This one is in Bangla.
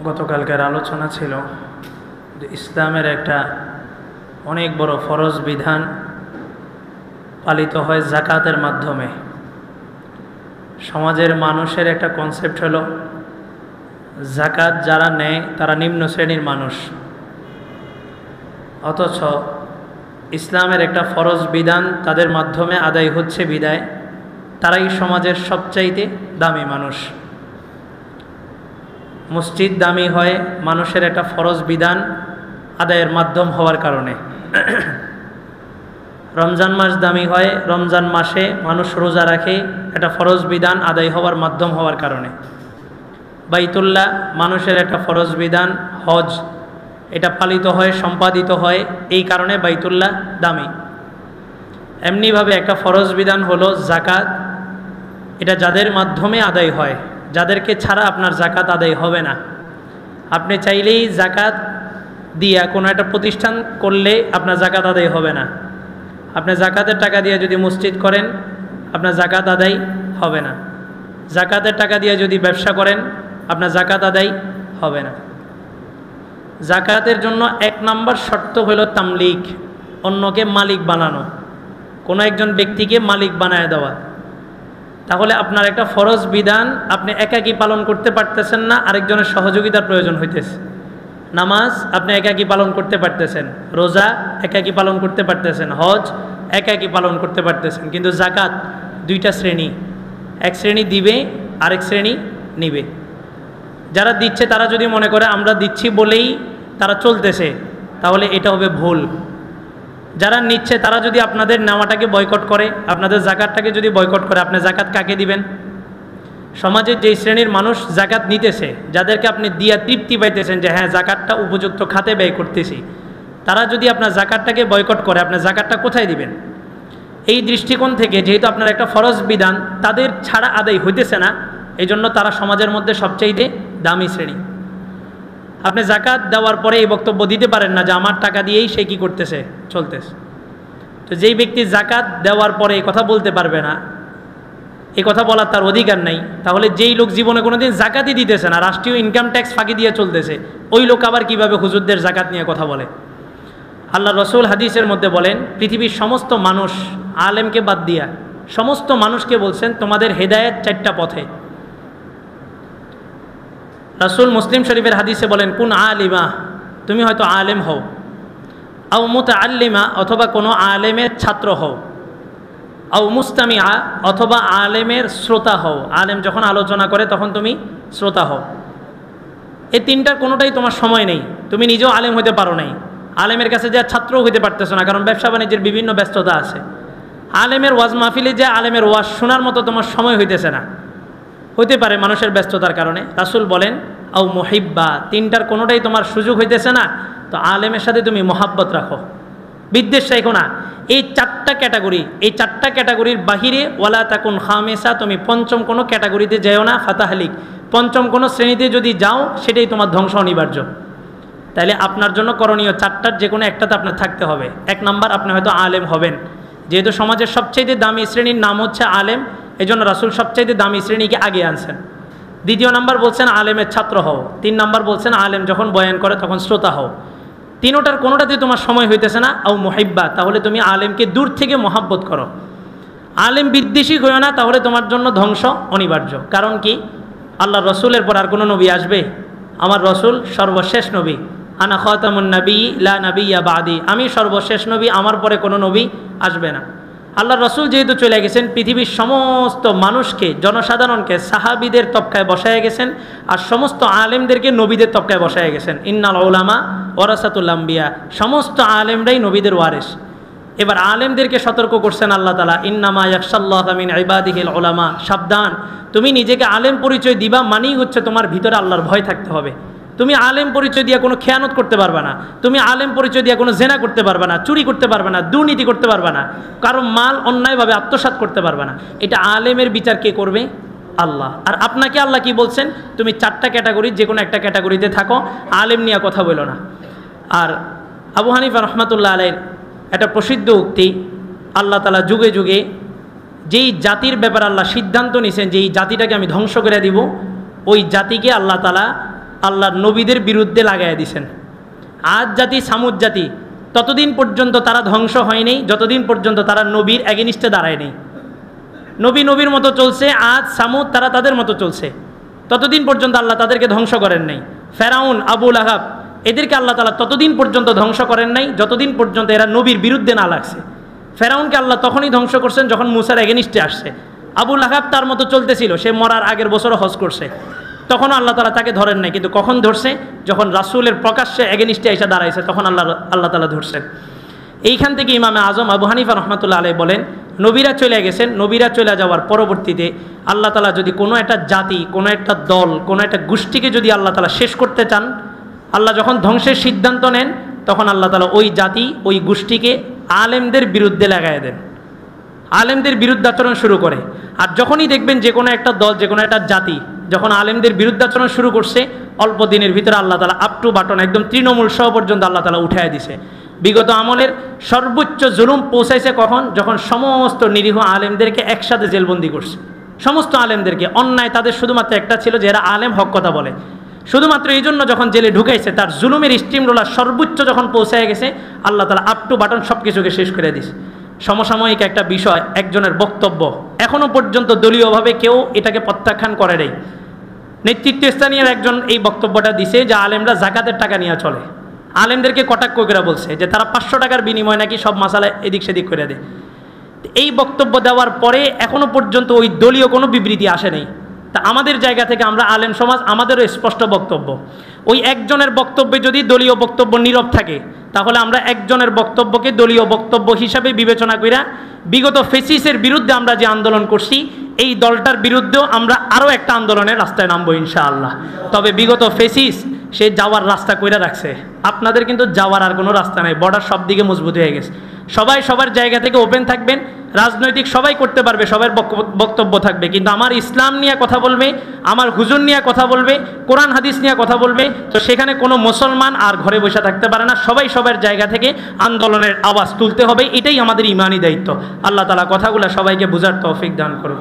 গতকালকের আলোচনা ছিল যে ইসলামের একটা অনেক বড় ফরজ বিধান পালিত হয় যাকাতের মাধ্যমে। সমাজের মানুষের একটা কনসেপ্ট হলো যাকাত যারা নেয় তারা নিম্ন শ্রেণীর মানুষ, অথচ ইসলামের একটা ফরজ বিধান তাদের মাধ্যমে আদায় হচ্ছে বিদায় তারাই সমাজের সবচাইতে দামি মানুষ। মসজিদ দামি হয় মানুষের একটা ফরজ বিধান আদায়ের মাধ্যম হওয়ার কারণে। রমজান মাস দামি হয় রমজান মাসে মানুষ রোজা রাখে একটা ফরজ বিধান আদায় হওয়ার মাধ্যম হওয়ার কারণে। বাইতুল্লাহ মানুষের একটা ফরজ বিধান, হজ এটা পালিত হয় সম্পাদিত হয় এই কারণে বাইতুল্লাহ দামি। এমনিভাবে একটা ফরজ বিধান হলো যাকাত, এটা যাদের মাধ্যমে আদায় হয়, যাদেরকে ছাড়া আপনার যাকাত আদায় হবে না। আপনি চাইলেই যাকাত দিয়া কোনো একটা প্রতিষ্ঠান করলে আপনার যাকাত আদায় হবে না। আপনি যাকাতের টাকা দিয়ে যদি মসজিদ করেন আপনার যাকাত আদায় হবে না। যাকাতের টাকা দিয়ে যদি ব্যবসা করেন আপনার যাকাত আদায় হবে না। যাকাতের জন্য এক নম্বর শর্ত হলো তামলিক, অন্যকে মালিক বানানো, কোনো একজন ব্যক্তিকে মালিক বানায় দেওয়া। তাহলে আপনার একটা ফরজ বিধান আপনি একাকী পালন করতে পারতেছেন না, আরেকজনের সহযোগিতার প্রয়োজন হইতেছে। নামাজ আপনি একাকী পালন করতে পারতেছেন, রোজা একাকী পালন করতে পারতেছেন, হজ একাকী পালন করতে পারতেছেন, কিন্তু যাকাত দুইটা শ্রেণী, এক শ্রেণী দিবে আরেক শ্রেণী নিবে। যারা দিচ্ছে তারা যদি মনে করে আমরা দিচ্ছি বলেই তারা চলতেছে তাহলে এটা হবে ভুল। যারা নিচ্ছে তারা যদি আপনাদের নেওয়াটাকে বয়কট করে, আপনাদের যাকাতটাকে যদি বয়কট করে, আপনি যাকাত কাকে দিবেন? সমাজের যেই শ্রেণীর মানুষ যাকাত নিতেছে, যাদেরকে আপনি দিয়া তৃপ্তি পাইতেছেন যে হ্যাঁ যাকাতটা উপযুক্ত খাতে ব্যয় করতেছি, তারা যদি আপনার যাকাতটাকে বয়কট করে আপনার যাকাতটা কোথায় দিবেন? এই দৃষ্টিকোণ থেকে যেহেতু আপনার একটা ফরজ বিধান তাদের ছাড়া আদায় হইতেছে না, এই জন্য তারা সমাজের মধ্যে সবচাইতে দামি শ্রেণী। আপনি যাকাত দেওয়ার পরে এই বক্তব্য দিতে পারেন না যে আমার টাকা দিয়েই সে কী করতেছে, চলতেছে। তো যেই ব্যক্তি যাকাত দেওয়ার পরে এই কথা বলতে পারবে না, এই কথা বলার তার অধিকার নাই, তাহলে যেই লোক জীবনে কোনোদিন যাকাতই দিতেছে না, রাষ্ট্রীয় ইনকাম ট্যাক্স ফাঁকি দিয়ে চলতেছে, ওই লোক আবার কিভাবে হুজুরদের যাকাত নিয়ে কথা বলে? আল্লাহ রসুল হাদিসের মধ্যে বলেন পৃথিবীর সমস্ত মানুষ আলেমকে বাদ দিয়া সমস্ত মানুষকে বলছেন তোমাদের হেদায়েত চারটা পথে। রাসূল মুসলিম শরীফের হাদিসে বলেন কুন আলিমা, তুমি হয়তো আলেম হও, আও মুতাআল্লিমা অথবা কোনো আলেমের ছাত্র হও, আও মুস্তামিআ অথবা আলেমের শ্রোতা হও, আলেম যখন আলোচনা করে তখন তুমি শ্রোতা হও। এই তিনটার কোনোটাই তোমার সময় নেই, তুমি নিজেও আলেম হইতে পারো নাই, আলেমের কাছে যা ছাত্রও হইতে পারতেছো না, কারণ ব্যবসা বাণিজ্যের বিভিন্ন ব্যস্ততা আছে। আলেমের ওয়াজ মাহফিলে যে আলেমের ওয়াজ শোনার মতো তোমার সময় হইতেছে না, হইতে পারে মানুষের ব্যস্ততার কারণে। রাসূল বলেন আও মুহিব্বা, তিনটার কোনোটাই তোমার সুযোগ হইতেছে না, তো আলেমের সাথে তুমি মহাব্বত রাখো, বিদ্বেষ রাখো না। এই চারটা ক্যাটাগরি, এই চারটা ক্যাটাগরির বাহিরে ওয়ালা তাকুন খামেসা, তুমি পঞ্চম কোনো ক্যাটাগরিতে যেও না, ফাতাহলিক, পঞ্চম কোনো শ্রেণীতে যদি যাও সেটাই তোমার ধ্বংস অনিবার্য। তাইলে আপনার জন্য করণীয় চারটার যে কোনো একটাতে আপনার থাকতে হবে। এক নাম্বার, আপনি হয়তো আলেম হবেন, যেহেতু সমাজের সবচাইতে দামি শ্রেণীর নাম হচ্ছে আলেম, এই জন্য রাসূল সবচাইতে দামি শ্রেণীকে আগে আনছেন। দ্বিতীয় নাম্বার বলছেন আলেমের ছাত্র হও। তিন নাম্বার বলছেন আলেম যখন বয়ান করে তখন শ্রোতা হও। তিনোটার কোনোটাতে তোমার সময় হইতেছে না, আও মুহিব্বা, তাহলে তুমি আলেমকে দূর থেকে মহাব্বত করো। আলেম বিদ্বেষী হইও না, তাহলে তোমার জন্য ধ্বংস অনিবার্য। কারণ কি? আল্লাহ রসুলের পর আর কোনো নবী আসবে? আমার রসুল সর্বশেষ নবী, আনা খাতামুন নবী লা নবিয়্যা বাদি, আমি সর্বশেষ নবী, আমার পরে কোনো নবী আসবে না। আল্লাহ রসুল যেহেতু চলে গেছেন, পৃথিবীর সমস্ত মানুষকে, জনসাধারণকে সাহাবীদের তবকায় বসায় গেছেন, আর সমস্ত আলেমদেরকে নবীদের তবকায় বসায় গেছেন। ইন্নাল উলামা ওয়ারাসাতুল আম্বিয়া, সমস্ত আলেমরাই নবীদের ওয়ারিস। এবার আলেমদেরকে সতর্ক করছেন আল্লাহ তাআলা, ইন্নামা ইয়াখশাল্লাহা মিন ইবাদিহিল উলামা, সাবধান, তুমি নিজেকে আলেম পরিচয় দিবা মানেই হচ্ছে তোমার ভিতরে আল্লাহর ভয় থাকতে হবে। তুমি আলেম পরিচয় দিয়ে কোনো খেয়ানত করতে পারবে না, তুমি আলেম পরিচয় দিয়ে কোনো জেনা করতে পারবে না, চুরি করতে পারবে না, দুর্নীতি করতে পারবে না, কারো মাল অন্যায়ভাবে আত্মসাৎ করতে পারবে না। এটা আলেমের বিচার কে করবে? আল্লাহ। আর আপনাকে আল্লাহ কি বলছেন? তুমি চারটা ক্যাটাগরি যে কোনো একটা ক্যাটাগরিতে থাকো, আলেম নিয়ে কথা বলো না। আর আবু হানিফা রহমাতুল্লাহ আলাইহির একটা প্রসিদ্ধ উক্তি, আল্লাহ তাআলা যুগে যুগে যেই জাতির ব্যাপারে আল্লাহ সিদ্ধান্ত নিয়েছেন যে এই জাতিটাকে আমি ধ্বংস করে দিব, ওই জাতিকে আল্লাহ তাআলা আল্লাহর নবীদের বিরুদ্ধে লাগাইয়া দিছেন। আদ জাতি সামুদ জাতি ততদিন পর্যন্ত তারা ধ্বংস হয়নি যতদিন পর্যন্ত তারা নবীর এগেনিস্টে দাঁড়ায়নি। নবীর মতো চলছে, আদ সামুদ তারা তাদের মতো চলছে, ততদিন পর্যন্ত আল্লাহ তাদেরকে ধ্বংস করেন নাই। ফেরাউন, আবু লাহাব এদেরকে আল্লাহ তাআলা ততদিন পর্যন্ত ধ্বংস করেন নাই যতদিন পর্যন্ত এরা নবীর বিরুদ্ধে না লাগছে। ফেরাউনকে আল্লাহ তখনই ধ্বংস করছেন যখন মুসার এগেনিস্টে আসছে। আবু লাহাব তার মতো চলতেছিল, সে মরার আগের বছরও হজ করছে, তখনও আল্লাহ তাআলা তাকে ধরেন নাই, কিন্তু কখন ধরছে? যখন রাসূলের প্রকাশ্যে এগেনিস্টে এসে দাঁড়াইছে তখন আল্লাহ তাআলা ধরছেন। এইখান থেকে ইমামে আজম আবু হানিফা রহমাতুল্লাহ আলাইহি বলেন, নবীরা চলে গেছেন, নবীরা চলে যাওয়ার পরবর্তীতে আল্লাহ তাআলা যদি কোনো একটা জাতি, কোনো একটা দল, কোনো একটা গোষ্ঠীকে যদি আল্লাহ তাআলা শেষ করতে চান, আল্লাহ যখন ধ্বংসের সিদ্ধান্ত নেন তখন আল্লাহ তাআলা ওই জাতি, ওই গোষ্ঠীকে আলেমদের বিরুদ্ধে লাগায় দেন, আলেমদের বিরুদ্ধাচরণ শুরু করে। আর যখনই দেখবেন যে কোনো একটা দল, যে কোনো একটা জাতি যখন আলেমদের বিরুদ্ধাচরণ শুরু করছে, অল্প দিনের ভিতরে আল্লাহ তাআলা আপ টু বাটন একদম তৃণমূল সহ পর্যন্ত আল্লাহ তাআলা উঠায় দিছে। বিগত আমলের সর্বোচ্চ জুলুম পৌঁছাইছে কখন? যখন সমস্ত নিরীহ আলেমদেরকে একসাথে জেলবন্দি করছে। সমস্ত আলেমদেরকে, অন্যায় তাদের শুধুমাত্র একটা ছিল যে এরা আলেম, হক কথা বলে, শুধুমাত্র এই জন্য যখন জেলে ঢুকাইছে, তার জুলুমের স্টিম রোলার সর্বোচ্চ যখন পৌঁছায় গেছে, আল্লাহ তাআলা আপ টু বাটন সব কিছুকে শেষ করে দিছে। সমসাময়িক একটা বিষয়, একজনের বক্তব্য, এখনও পর্যন্ত দলীয়ভাবে কেউ এটাকে প্রত্যাখ্যান করে নাই। নেতৃত্বস্থানীয় একজন এই বক্তব্যটা দিছে যে আলেমরা জাকাতের টাকা নিয়ে চলে। আলেমদেরকে কটাক্ষ করে বলছে যে তারা 500 টাকার বিনিময়ে নাকি সব মাসালা এদিক সেদিক করে দেয়। এই বক্তব্য দেওয়ার পরে এখনও পর্যন্ত ওই দলীয় কোনো বিবৃতি আসে নাই। তা আমাদের জায়গা থেকে আমরা আলেম সমাজ, আমাদেরও স্পষ্ট বক্তব্য, ওই একজনের বক্তব্যে যদি দলীয় বক্তব্য নীরব থাকে তাহলে আমরা একজনের বক্তব্যকে দলীয় বক্তব্য হিসাবে বিবেচনা কইরা বিগত ফেসিসের বিরুদ্ধে আমরা যে আন্দোলন করছি, এই দলটার বিরুদ্ধেও আমরা আরও একটা আন্দোলনের রাস্তায় নামবো ইনশাআল্লাহ। তবে বিগত ফেসিস সে যাওয়ার রাস্তা কইরা রাখছে, আপনাদের কিন্তু যাওয়ার আর কোনো রাস্তা নাই, বর্ডার সব দিকে মজবুত হয়ে গেছে। সবাই সবার জায়গা থেকে ওপেন থাকবেন, রাজনৈতিক সবাই করতে পারবে, সবার বক্তব্য থাকবে, কিন্তু আমার ইসলাম নিয়ে কথা বলবে, আমার হুজুর নিয়ে কথা বলবে, কোরআন হাদিস নিয়ে কথা বলবে, তো সেখানে কোনো মুসলমান আর ঘরে বসে থাকতে পারে না। সবাই সবার জায়গা থেকে আন্দোলনের আওয়াজ তুলতে হবে, এটাই আমাদের ইমানি দায়িত্ব। আল্লাহ তাআলা কথাগুলো সবাইকে বুঝার তৌফিক দান করুন।